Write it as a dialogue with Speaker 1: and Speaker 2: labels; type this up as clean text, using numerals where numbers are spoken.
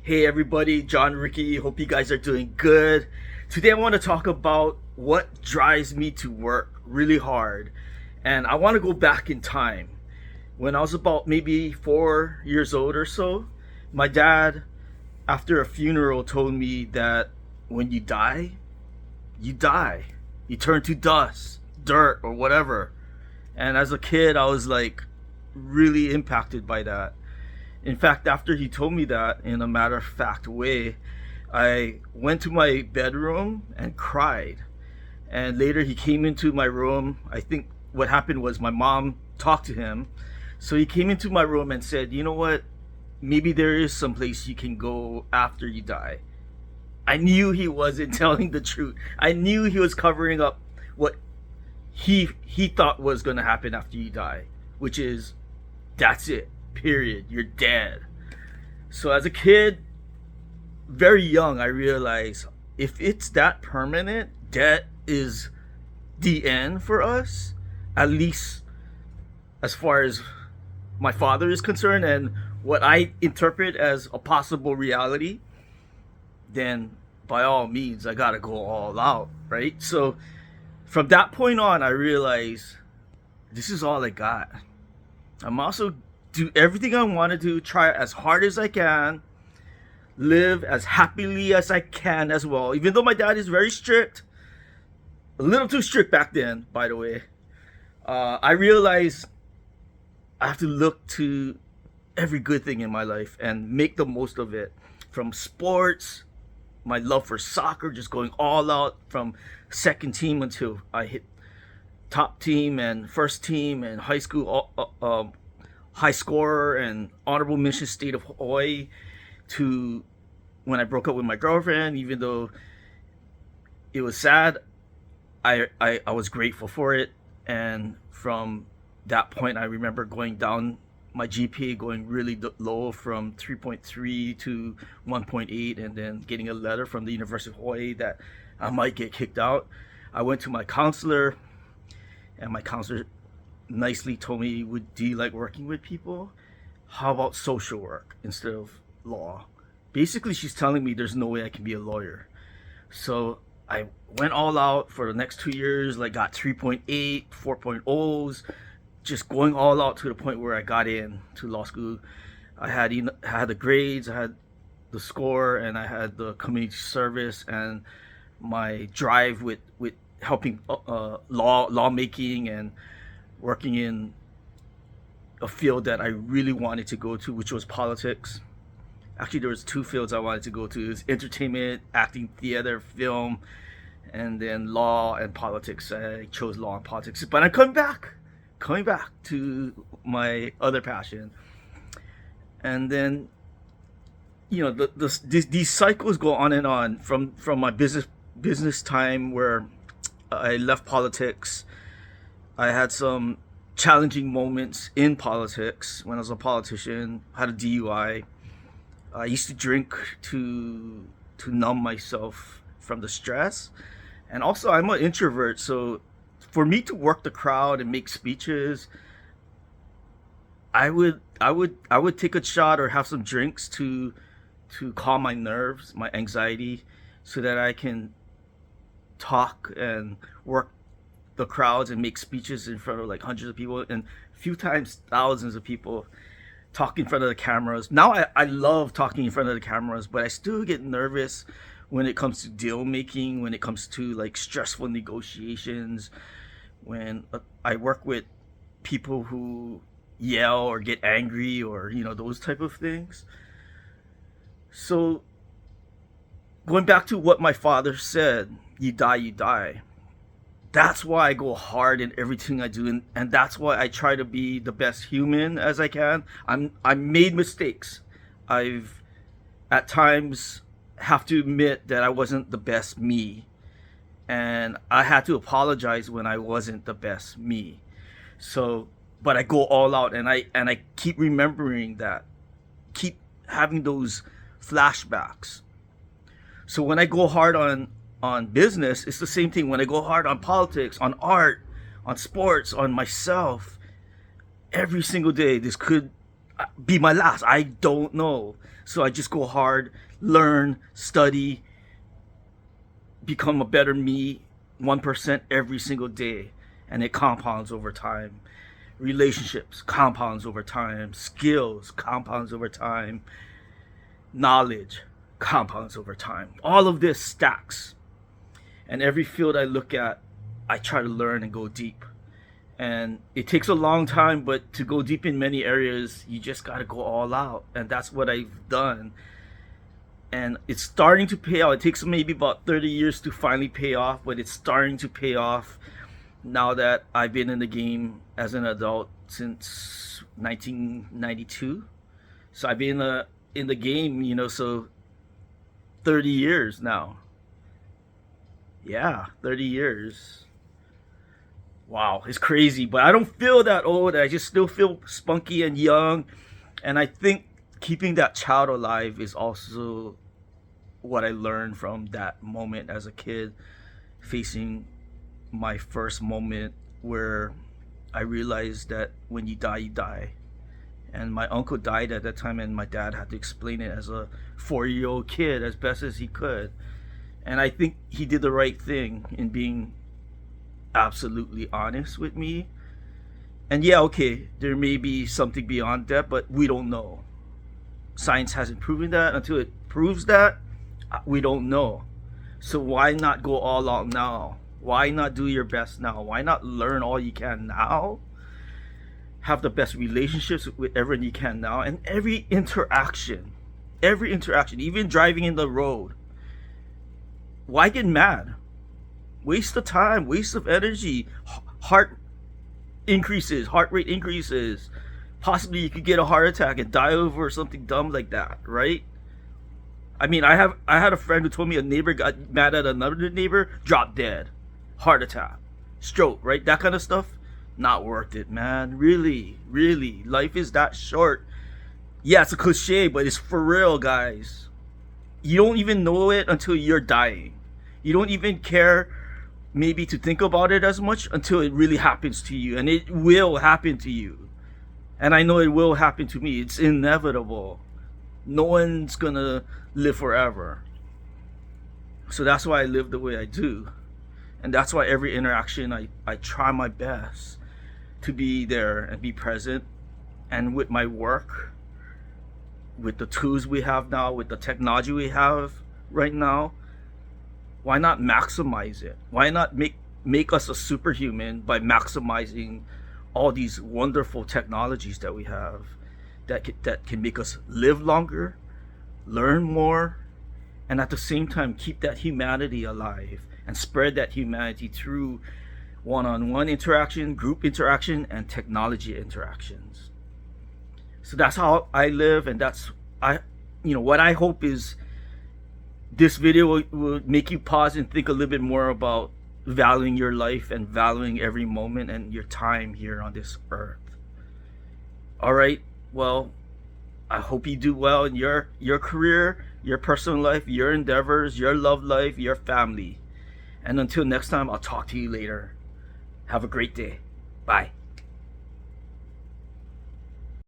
Speaker 1: Hey everybody, John Ricky. Hope you guys are doing good. Today I want to talk about what drives me to work really hard. And I want to go back in time. When I was about maybe 4 years old or so, my dad, after a funeral, told me that when you die, you die. You turn to dust, dirt, or whatever. And as a kid, I was like really impacted by that. In fact, after he told me that in a matter of fact way, I went to my bedroom and cried. And later he came into my room. I think what happened was my mom talked to him. So he came into my room and said, "You know what? Maybe there is some place you can go after you die." I knew he wasn't telling the truth. I knew he was covering up what he thought was going to happen after you die, which is that's it. Period. You're dead. So as a kid, very young, I realized if it's that permanent, death is the end for us, at least as far as my father is concerned and what I interpret as a possible reality, then by all means, I gotta go all out, right? So from that point on, I realized this is all I got. I'm also do everything I want to do, try as hard as I can, live as happily as I can as well. Even though my dad is very strict, a little too strict back then, by the way, I realized I have to look to every good thing in my life and make the most of it. From sports, my love for soccer, just going all out from second team until I hit top team and first team and high school, high scorer and honorable mention state of Hawaii, to when I broke up with my girlfriend. Even though it was sad, I was grateful for it. And from that point, I remember going down my GPA, going really low from 3.3 to 1.8, and then getting a letter from the University of Hawaii that I might get kicked out. I went to my counselor, and my counselor nicely told me, do you like working with people? How about social work instead of law? Basically, she's telling me there's no way I can be a lawyer. So I went all out for the next 2 years, like got 3.8, 4.0s, just going all out to the point where I got in to law school. I had the grades, I had the score, and I had the community service and my drive with helping lawmaking and working in a field that I really wanted to go to, which was politics. Actually, there was two fields I wanted to go to. It was entertainment, acting, theater, film, and then law and politics. I chose law and politics, but I'm coming back to my other passion. And then, these cycles go on and on from my business time where I left politics. I had some challenging moments in politics when I was a politician. I had a DUI. I used to drink to numb myself from the stress. And also, I'm an introvert, so for me to work the crowd and make speeches, I would take a shot or have some drinks to calm my nerves, my anxiety, so that I can talk and work the crowds and make speeches in front of like hundreds of people, and a few times thousands of people, talk in front of the cameras. Now I love talking in front of the cameras, but I still get nervous when it comes to deal making, when it comes to like stressful negotiations, when I work with people who yell or get angry or those type of things. So going back to what my father said, you die, you die. That's why I go hard in everything I do, and that's why I try to be the best human as I can. I made mistakes. I've at times have to admit that I wasn't the best me, and I had to apologize when I wasn't the best me. So, but I go all out, and I keep remembering that, keep having those flashbacks. So when I go hard on business, it's the same thing. When I go hard on politics, on art, on sports, on myself, every single day, be my last. I don't know. So I just go hard, learn, study, become a better me, 1% every single day. And it compounds over time. Relationships compounds over time. Skills compounds over time. Knowledge compounds over time. All of this stacks. And every field I look at, I try to learn and go deep. And it takes a long time, but to go deep in many areas, you just got to go all out. And that's what I've done. And it's starting to pay off. It takes maybe about 30 years to finally pay off, but it's starting to pay off now that I've been in the game as an adult since 1992. So I've been in the game, so 30 years now. Yeah, 30 years. Wow, it's crazy, but I don't feel that old. I just still feel spunky and young. And I think keeping that child alive is also what I learned from that moment as a kid, facing my first moment where I realized that when you die, you die. And my uncle died at that time, and my dad had to explain it as a 4-year-old kid as best as he could. And I think he did the right thing in being absolutely honest with me. And yeah, okay, there may be something beyond that, but we don't know. Science hasn't proven that. Until it proves that, we don't know. So why not go all out now? Why not do your best now? Why not learn all you can now? Have the best relationships with everyone you can now. And every interaction, even driving in the road, why get mad? Waste of time, waste of energy, heart rate increases. Possibly you could get a heart attack and die over something dumb like that, right? I mean, I had a friend who told me a neighbor got mad at another neighbor, dropped dead, heart attack, stroke, right? That kind of stuff, not worth it, man. Really, really, life is that short. Yeah, it's a cliche, but it's for real, guys. You don't even know it until you're dying. You don't even care maybe to think about it as much until it really happens to you. And it will happen to you. And I know it will happen to me. It's inevitable. No one's gonna live forever. So that's why I live the way I do. And that's why every interaction I try my best to be there and be present. And with my work, with the tools we have now, with the technology we have right now, why not maximize it? Why not make us a superhuman by maximizing all these wonderful technologies that we have that can make us live longer, learn more, and at the same time keep that humanity alive and spread that humanity through one-on-one interaction, group interaction, and technology interactions. So that's how I live, and that's what I hope is this video will make you pause and think a little bit more about valuing your life and valuing every moment and your time here on this earth. All right, well, I hope you do well in your career, your personal life, your endeavors, your love life, your family. And until next time, I'll talk to you later. Have a great day. Bye.